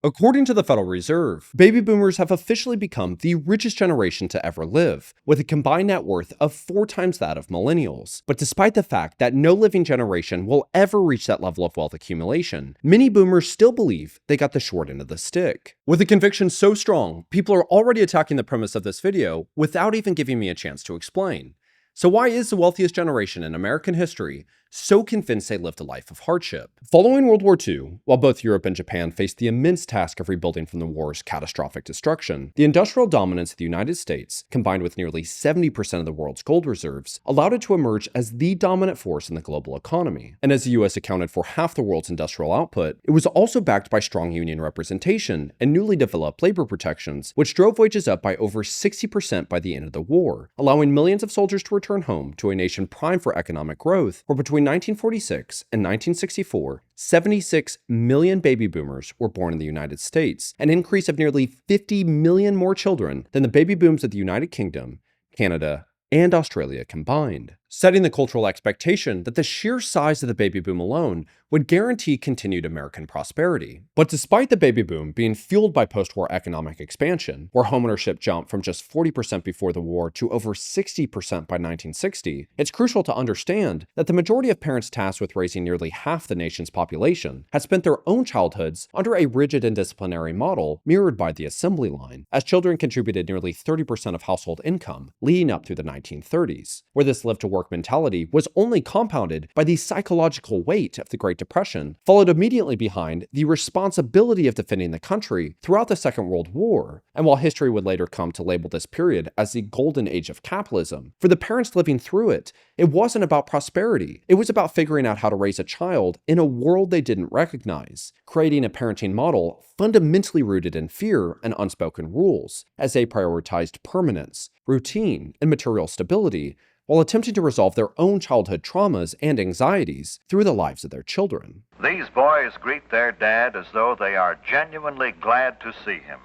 According to the Federal Reserve, baby boomers have officially become the richest generation to ever live, with a combined net worth of 4 times that of millennials. But despite the fact that no living generation will ever reach that level of wealth accumulation, many boomers still believe they got the short end of the stick. With a conviction so strong, people are already attacking the premise of this video without even giving me a chance to explain. So why is the wealthiest generation in American history so convinced they lived a life of hardship? Following World War II, while both Europe and Japan faced the immense task of rebuilding from the war's catastrophic destruction, the industrial dominance of the United States, combined with nearly 70% of the world's gold reserves, allowed it to emerge as the dominant force in the global economy. And as the US accounted for half the world's industrial output, it was also backed by strong union representation and newly developed labor protections, which drove wages up by over 60% by the end of the war, allowing millions of soldiers to return home to a nation primed for economic growth, where between 1946 and 1964, 76 million baby boomers were born in the United States, an increase of nearly 50 million more children than the baby booms of the United Kingdom, Canada, and Australia combined, setting the cultural expectation that the sheer size of the baby boom alone would guarantee continued American prosperity. But despite the baby boom being fueled by post-war economic expansion, where homeownership jumped from just 40% before the war to over 60% by 1960, it's crucial to understand that the majority of parents tasked with raising nearly half the nation's population had spent their own childhoods under a rigid and disciplinary model mirrored by the assembly line, as children contributed nearly 30% of household income leading up through the 1930s, where this live-to-work mentality was only compounded by the psychological weight of the Great Depression, followed immediately behind the responsibility of defending the country throughout the Second World War. And while history would later come to label this period as the golden age of capitalism, for the parents living through it, it wasn't about prosperity. It was about figuring out how to raise a child in a world they didn't recognize, creating a parenting model fundamentally rooted in fear and unspoken rules, as they prioritized permanence, routine, and material stability, while attempting to resolve their own childhood traumas and anxieties through the lives of their children. These boys greet their dad as though they are genuinely glad to see him,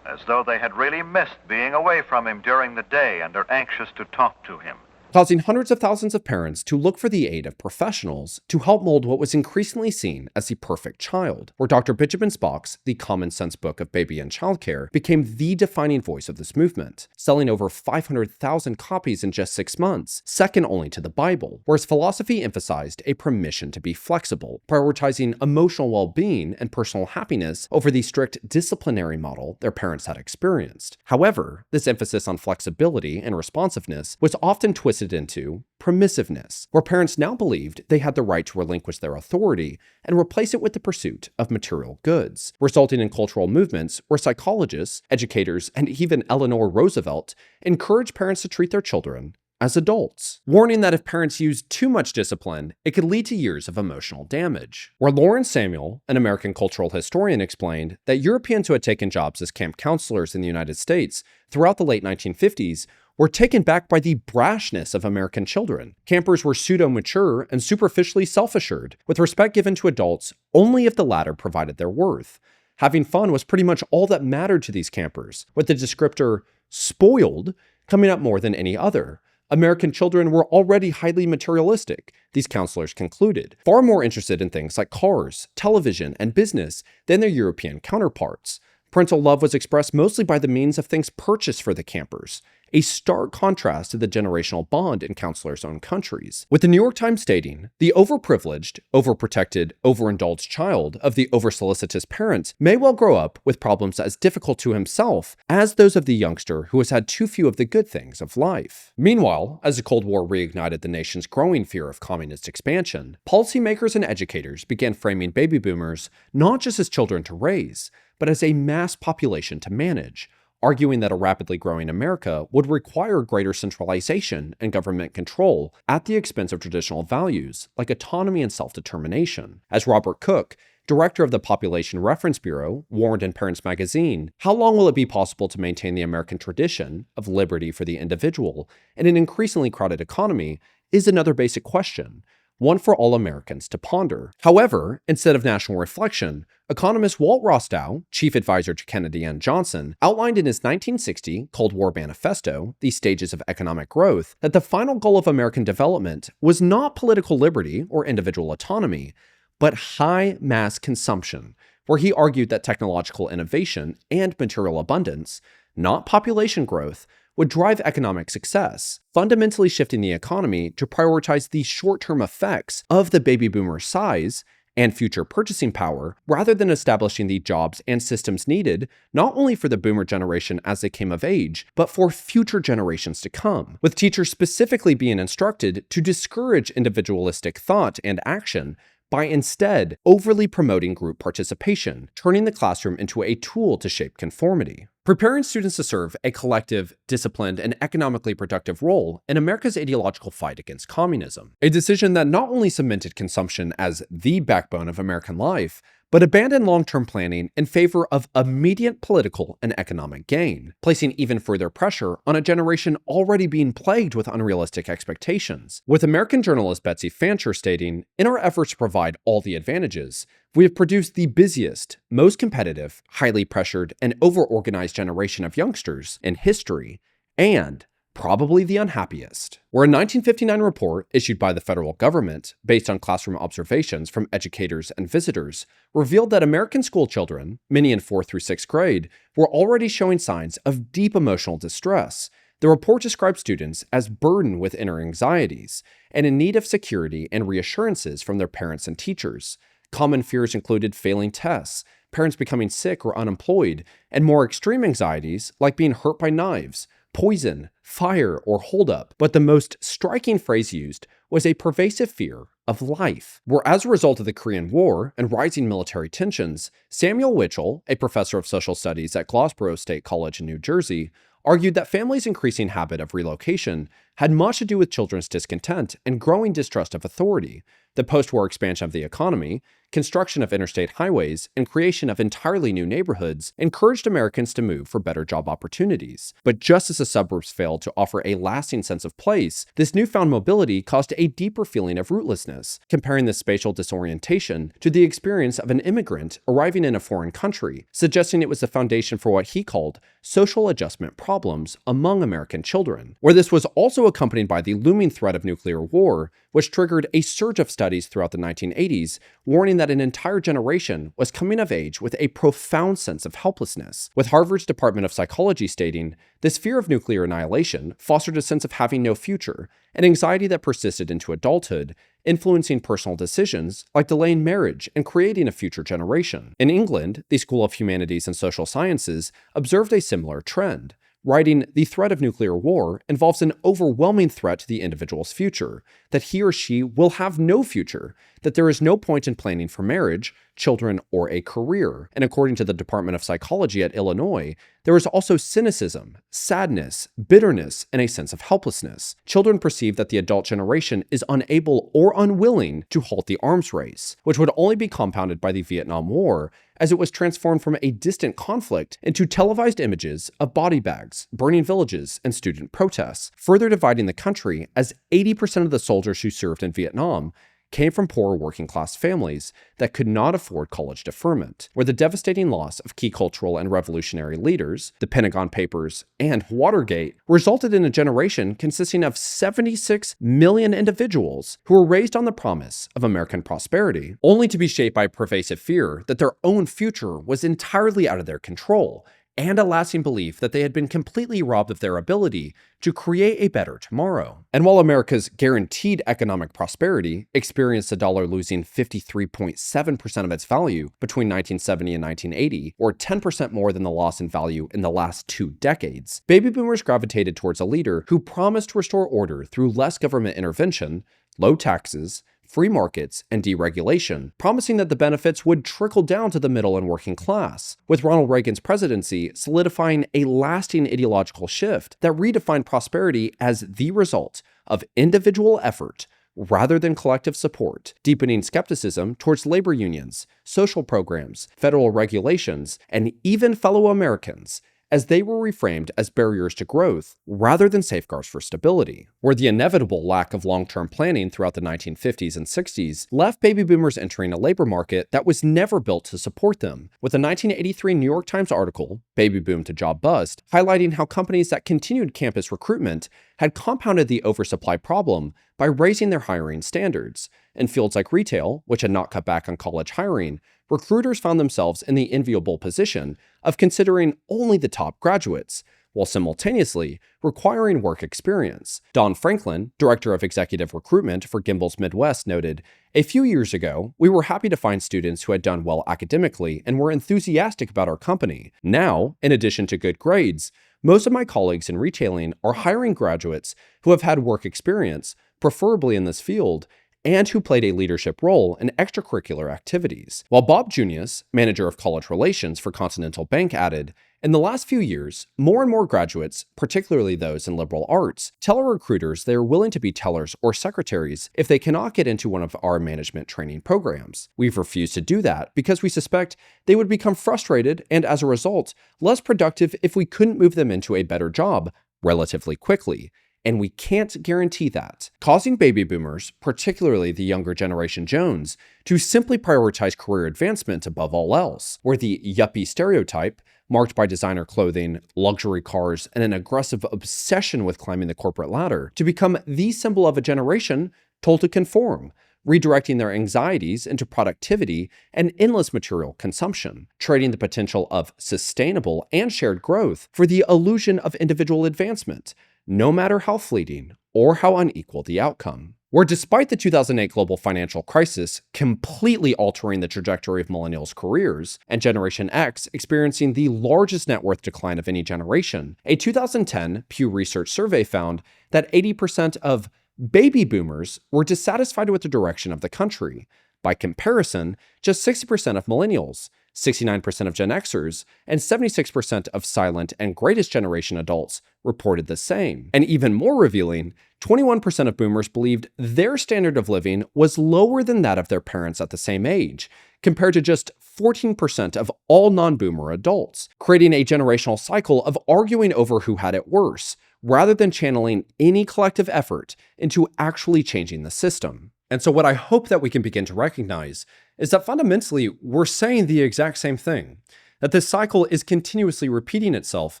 as though they had really missed being away from him during the day and are anxious to talk to him, causing hundreds of thousands of parents to look for the aid of professionals to help mold what was increasingly seen as the perfect child, where Dr. Benjamin Spock's The Common Sense Book of Baby and Childcare became the defining voice of this movement, selling over 500,000 copies in just 6 months, second only to the Bible, where his philosophy emphasized a permission to be flexible, prioritizing emotional well-being and personal happiness over the strict disciplinary model their parents had experienced. However, this emphasis on flexibility and responsiveness was often twisted into permissiveness, where parents now believed they had the right to relinquish their authority and replace it with the pursuit of material goods, resulting in cultural movements where psychologists, educators, and even Eleanor Roosevelt encouraged parents to treat their children as adults, warning that if parents used too much discipline, it could lead to years of emotional damage. Where Lauren Samuel, an American cultural historian, explained that Europeans who had taken jobs as camp counselors in the United States throughout the late 1950s were taken back by the brashness of American children. Campers were pseudo-mature and superficially self-assured, with respect given to adults only if the latter provided their worth. Having fun was pretty much all that mattered to these campers, with the descriptor spoiled coming up more than any other. American children were already highly materialistic, these counselors concluded, far more interested in things like cars, television, and business than their European counterparts. Parental love was expressed mostly by the means of things purchased for the campers, a stark contrast to the generational bond in counselors' own countries, with the New York Times stating, "The overprivileged, overprotected, overindulged child of the oversolicitous parents may well grow up with problems as difficult to himself as those of the youngster who has had too few of the good things of life." Meanwhile, as the Cold War reignited the nation's growing fear of communist expansion, policymakers and educators began framing baby boomers not just as children to raise, but as a mass population to manage, arguing that a rapidly growing America would require greater centralization and government control at the expense of traditional values like autonomy and self-determination. As Robert Cook, director of the Population Reference Bureau, warned in Parents Magazine, how long will it be possible to maintain the American tradition of liberty for the individual in an increasingly crowded economy is another basic question, one for all Americans to ponder. However, instead of national reflection, economist Walt Rostow, chief advisor to Kennedy and Johnson, outlined in his 1960 Cold War Manifesto, The Stages of Economic Growth, that the final goal of American development was not political liberty or individual autonomy, but high mass consumption, where he argued that technological innovation and material abundance, not population growth, would drive economic success, fundamentally shifting the economy to prioritize the short-term effects of the baby boomer size and future purchasing power, rather than establishing the jobs and systems needed not only for the boomer generation as they came of age, but for future generations to come, with teachers specifically being instructed to discourage individualistic thought and action by instead overly promoting group participation, turning the classroom into a tool to shape conformity. Preparing students to serve a collective, disciplined, and economically productive role in America's ideological fight against communism. A decision that not only cemented consumption as the backbone of American life, but abandoned long-term planning in favor of immediate political and economic gain, placing even further pressure on a generation already being plagued with unrealistic expectations. With American journalist Betsy Fancher stating, "In our efforts to provide all the advantages, we have produced the busiest, most competitive, highly pressured, and over-organized generation of youngsters in history, and probably the unhappiest." Where a 1959 report issued by the federal government, based on classroom observations from educators and visitors, revealed that American school children, many in 4th through 6th grade, were already showing signs of deep emotional distress. The report described students as burdened with inner anxieties and in need of security and reassurances from their parents and teachers. Common fears included failing tests, parents becoming sick or unemployed, and more extreme anxieties like being hurt by knives, poison, fire, or holdup. But the most striking phrase used was a pervasive fear of life. Where as a result of the Korean War and rising military tensions, Samuel Witchell, a professor of social studies at Glassboro State College in New Jersey, argued that families' increasing habit of relocation had much to do with children's discontent and growing distrust of authority. The post-war expansion of the economy, construction of interstate highways, and creation of entirely new neighborhoods encouraged Americans to move for better job opportunities. But just as the suburbs failed to offer a lasting sense of place, this newfound mobility caused a deeper feeling of rootlessness, comparing this spatial disorientation to the experience of an immigrant arriving in a foreign country, suggesting it was the foundation for what he called social adjustment problems among American children, where this was also accompanied by the looming threat of nuclear war, which triggered a surge of studies throughout the 1980s, warning that an entire generation was coming of age with a profound sense of helplessness, with Harvard's Department of Psychology stating, "This fear of nuclear annihilation fostered a sense of having no future, an anxiety that persisted into adulthood, influencing personal decisions like delaying marriage and creating a future generation." In England, the School of Humanities and Social Sciences observed a similar trend, writing, "The threat of nuclear war involves an overwhelming threat to the individual's future, that he or she will have no future, that there is no point in planning for marriage, children, or a career." And according to the Department of Psychology at Illinois, there is also cynicism, sadness, bitterness, and a sense of helplessness. Children perceive that the adult generation is unable or unwilling to halt the arms race, which would only be compounded by the Vietnam War, as it was transformed from a distant conflict into televised images of body bags, burning villages, and student protests, further dividing the country as 80% of the soldiers who served in Vietnam came from poor working-class families that could not afford college deferment, where the devastating loss of key cultural and revolutionary leaders, the Pentagon Papers, and Watergate resulted in a generation consisting of 76 million individuals who were raised on the promise of American prosperity, only to be shaped by pervasive fear that their own future was entirely out of their control, and a lasting belief that they had been completely robbed of their ability to create a better tomorrow. And while America's guaranteed economic prosperity experienced the dollar losing 53.7% of its value between 1970 and 1980, or 10% more than the loss in value in the last 2 decades, baby boomers gravitated towards a leader who promised to restore order through less government intervention, low taxes, free markets, and deregulation, promising that the benefits would trickle down to the middle and working class, with Ronald Reagan's presidency solidifying a lasting ideological shift that redefined prosperity as the result of individual effort rather than collective support, deepening skepticism towards labor unions, social programs, federal regulations, and even fellow Americans, as they were reframed as barriers to growth rather than safeguards for stability, where the inevitable lack of long-term planning throughout the 1950s and 60s left baby boomers entering a labor market that was never built to support them, with a 1983 New York Times article, "Baby Boom to Job Bust," highlighting how companies that continued campus recruitment had compounded the oversupply problem by raising their hiring standards. In fields like retail, which had not cut back on college hiring, recruiters found themselves in the enviable position of considering only the top graduates, while simultaneously requiring work experience. Don Franklin, director of executive recruitment for Gimbel's Midwest, noted, "A few years ago, we were happy to find students who had done well academically and were enthusiastic about our company. Now, in addition to good grades, most of my colleagues in retailing are hiring graduates who have had work experience, preferably in this field, and who played a leadership role in extracurricular activities." While Bob Junius, manager of college relations for Continental Bank, added, "In the last few years, more and more graduates, particularly those in liberal arts, tell our recruiters they are willing to be tellers or secretaries if they cannot get into one of our management training programs. We've refused to do that because we suspect they would become frustrated and, as a result, less productive if we couldn't move them into a better job relatively quickly. And we can't guarantee that," causing baby boomers, particularly the younger generation Jones, to simply prioritize career advancement above all else, where the yuppie stereotype, marked by designer clothing, luxury cars, and an aggressive obsession with climbing the corporate ladder, to become the symbol of a generation told to conform, redirecting their anxieties into productivity and endless material consumption, trading the potential of sustainable and shared growth for the illusion of individual advancement, no matter how fleeting or how unequal the outcome. Where despite the 2008 global financial crisis completely altering the trajectory of millennials' careers, and Generation X experiencing the largest net worth decline of any generation, a 2010 Pew Research survey found that 80% of baby boomers were dissatisfied with the direction of the country. By comparison, just 60% of millennials, 69% of Gen Xers, and 76% of silent and greatest generation adults reported the same. And even more revealing, 21% of boomers believed their standard of living was lower than that of their parents at the same age, compared to just 14% of all non-boomer adults, creating a generational cycle of arguing over who had it worse, rather than channeling any collective effort into actually changing the system. And so what I hope that we can begin to recognize is that fundamentally we're saying the exact same thing, that this cycle is continuously repeating itself,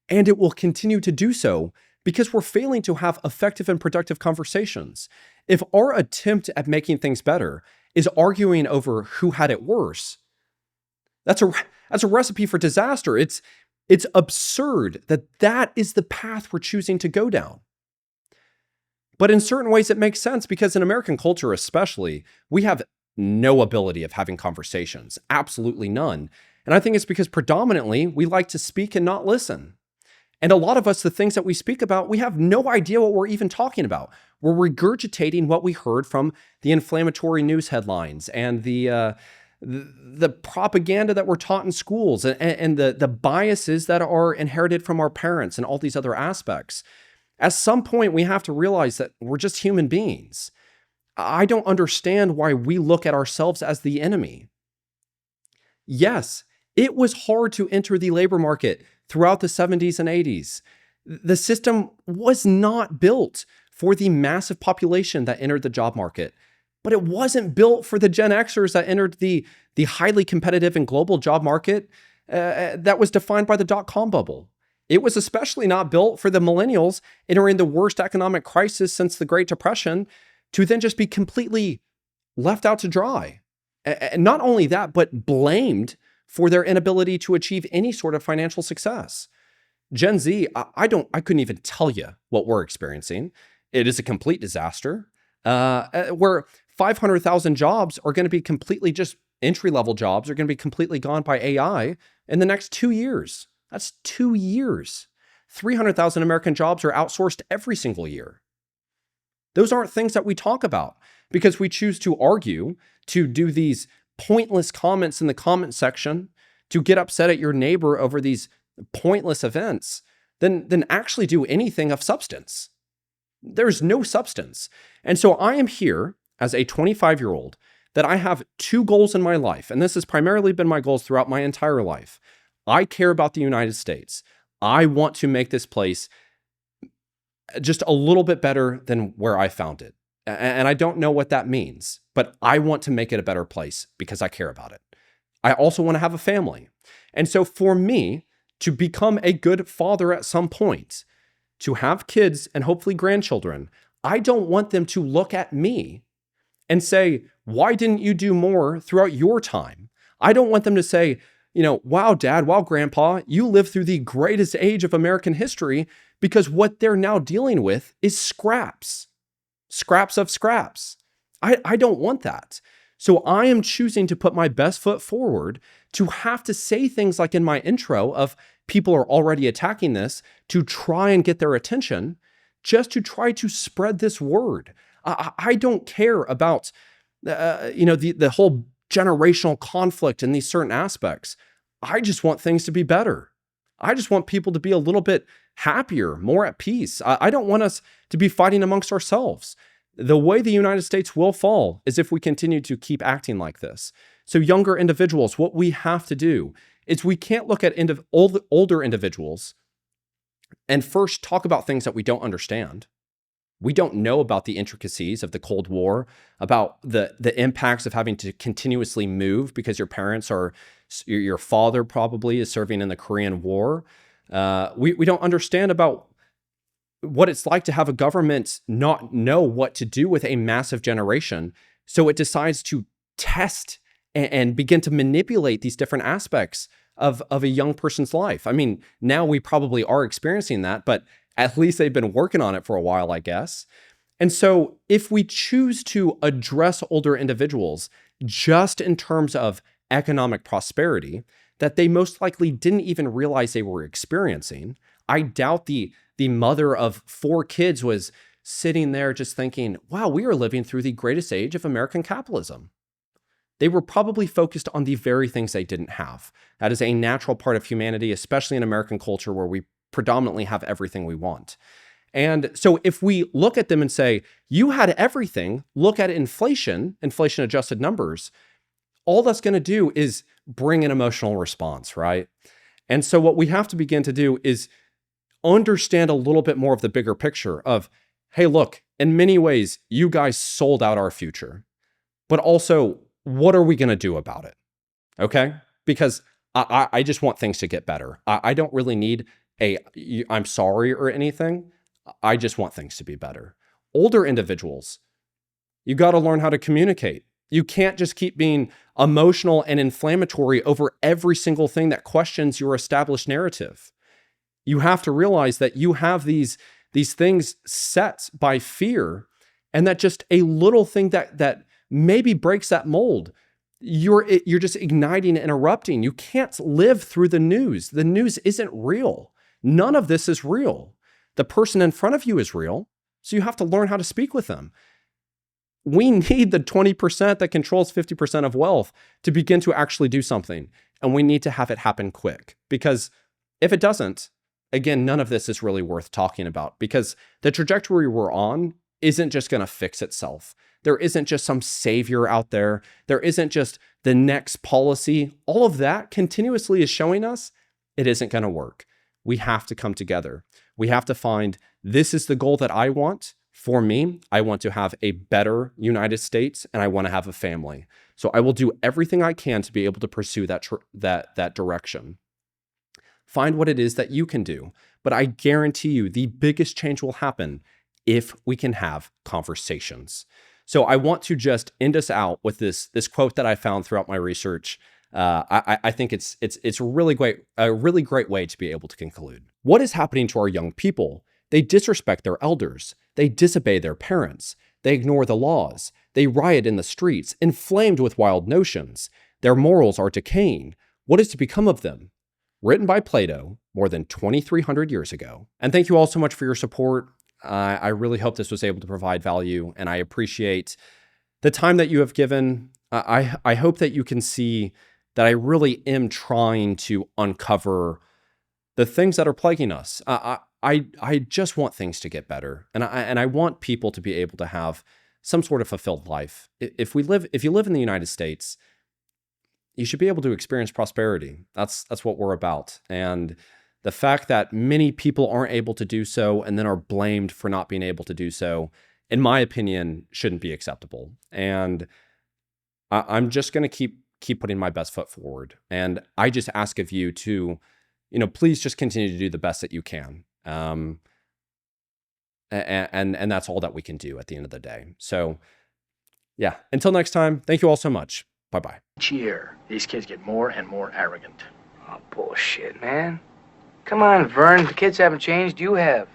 and it will continue to do so because we're failing to have effective and productive conversations. If our attempt at making things better is arguing over who had it worse, that's a recipe for disaster. It's absurd that is the path we're choosing to go down. But in certain ways, it makes sense because in American culture especially, we have no ability of having conversations, absolutely none. And I think it's because predominantly we like to speak and not listen. And a lot of us, the things that we speak about, we have no idea what we're even talking about. We're regurgitating what we heard from the inflammatory news headlines and the propaganda that we're taught in schools and the biases that are inherited from our parents and all these other aspects. At some point, we have to realize that we're just human beings. I don't understand why we look at ourselves as the enemy. Yes, it was hard to enter the labor market throughout the 70s and 80s. The system was not built for the massive population that entered the job market, but it wasn't built for the Gen Xers that entered the highly competitive and global job market that was defined by the dot-com bubble. It was especially not built for the millennials entering the worst economic crisis since the Great Depression to then just be completely left out to dry. And not only that, but blamed for their inability to achieve any sort of financial success. Gen Z, I couldn't even tell you what we're experiencing. It is a complete disaster, where 500,000 jobs are going to be completely just entry-level jobs are going to be completely gone by AI in the next 2 years. That's 2 years. 300,000 American jobs are outsourced every single year. Those aren't things that we talk about because we choose to argue, to do these pointless comments in the comment section, to get upset at your neighbor over these pointless events, than actually do anything of substance. There's no substance. And so I am here as a 25-year-old that I have 2 goals in my life, and this has primarily been my goals throughout my entire life. I care about the United States. I want to make this place just a little bit better than where I found it. And I don't know what that means, but I want to make it a better place because I care about it. I also want to have a family. And so for me to become a good father at some point, to have kids and hopefully grandchildren, I don't want them to look at me and say, why didn't you do more throughout your time? I don't want them to say, wow, dad, wow, grandpa, you lived through the greatest age of American history, because what they're now dealing with is scraps of scraps. I don't want that. So I am choosing to put my best foot forward, to have to say things like in my intro of people are already attacking this, to try and get their attention, just to try to spread this word. I don't care about, the whole generational conflict in these certain aspects. I just want things to be better. I just want people to be a little bit happier, more at peace. I don't want us to be fighting amongst ourselves. The way the United States will fall is if we continue to keep acting like this. So younger individuals, what we have to do is we can't look at older individuals and first talk about things that we don't understand. We don't know about the intricacies of the Cold War, about the impacts of having to continuously move because your father probably is serving in the Korean War. We don't understand about what it's like to have a government not know what to do with a massive generation. So it decides to test and begin to manipulate these different aspects of a young person's life. I mean, now we probably are experiencing that, but at least they've been working on it for a while, I guess. And so if we choose to address older individuals just in terms of economic prosperity that they most likely didn't even realize they were experiencing, I doubt the mother of 4 kids was sitting there just thinking, wow, we are living through the greatest age of American capitalism. They were probably focused on the very things they didn't have. That is a natural part of humanity, especially in American culture where we predominantly have everything we want. And so if we look at them and say, you had everything, look at inflation adjusted numbers, all that's going to do is bring an emotional response, right? And so what we have to begin to do is understand a little bit more of the bigger picture of, hey, look, in many ways, you guys sold out our future, but also, what are we going to do about it? Okay? Because I just want things to get better. I don't really need I'm sorry or anything. I just want things to be better. Older individuals, you got to learn how to communicate. You can't just keep being emotional and inflammatory over every single thing that questions your established narrative. You have to realize that you have these things set by fear, and that just a little thing that maybe breaks that mold, you're just igniting and erupting. You can't live through the news. The news isn't real. None of this is real. The person in front of you is real, so you have to learn how to speak with them. We need the 20% that controls 50% of wealth to begin to actually do something, and we need to have it happen quick, because if it doesn't, again, none of this is really worth talking about, because the trajectory we're on isn't just going to fix itself. There isn't just some savior out there. There isn't just the next policy. All of that continuously is showing us it isn't going to work. We have to come together. We have to find, this is the goal that I want. For me, I want to have a better United States, and I want to have a family. So I will do everything I can to be able to pursue that direction. Find what it is that you can do. But I guarantee you the biggest change will happen if we can have conversations. So I want to just end us out with this quote that I found throughout my research. I think it's a really great way to be able to conclude. What is happening to our young people? They disrespect their elders. They disobey their parents. They ignore the laws. They riot in the streets, inflamed with wild notions. Their morals are decaying. What is to become of them? Written by Plato more than 2,300 years ago. And thank you all so much for your support. I really hope this was able to provide value, and I appreciate the time that you have given. I hope that you can see that I really am trying to uncover the things that are plaguing us. I just want things to get better, and I want people to be able to have some sort of fulfilled life. If you live in the United States, you should be able to experience prosperity. That's what we're about. And the fact that many people aren't able to do so and then are blamed for not being able to do so, in my opinion, shouldn't be acceptable. And I'm just going to keep putting my best foot forward. And I just ask of you to, please just continue to do the best that you can. And that's all that we can do at the end of the day. So yeah, until next time, thank you all so much. Bye-bye. Each year, these kids get more and more arrogant. Oh, bullshit, man. Come on, Vern. The kids haven't changed. You have.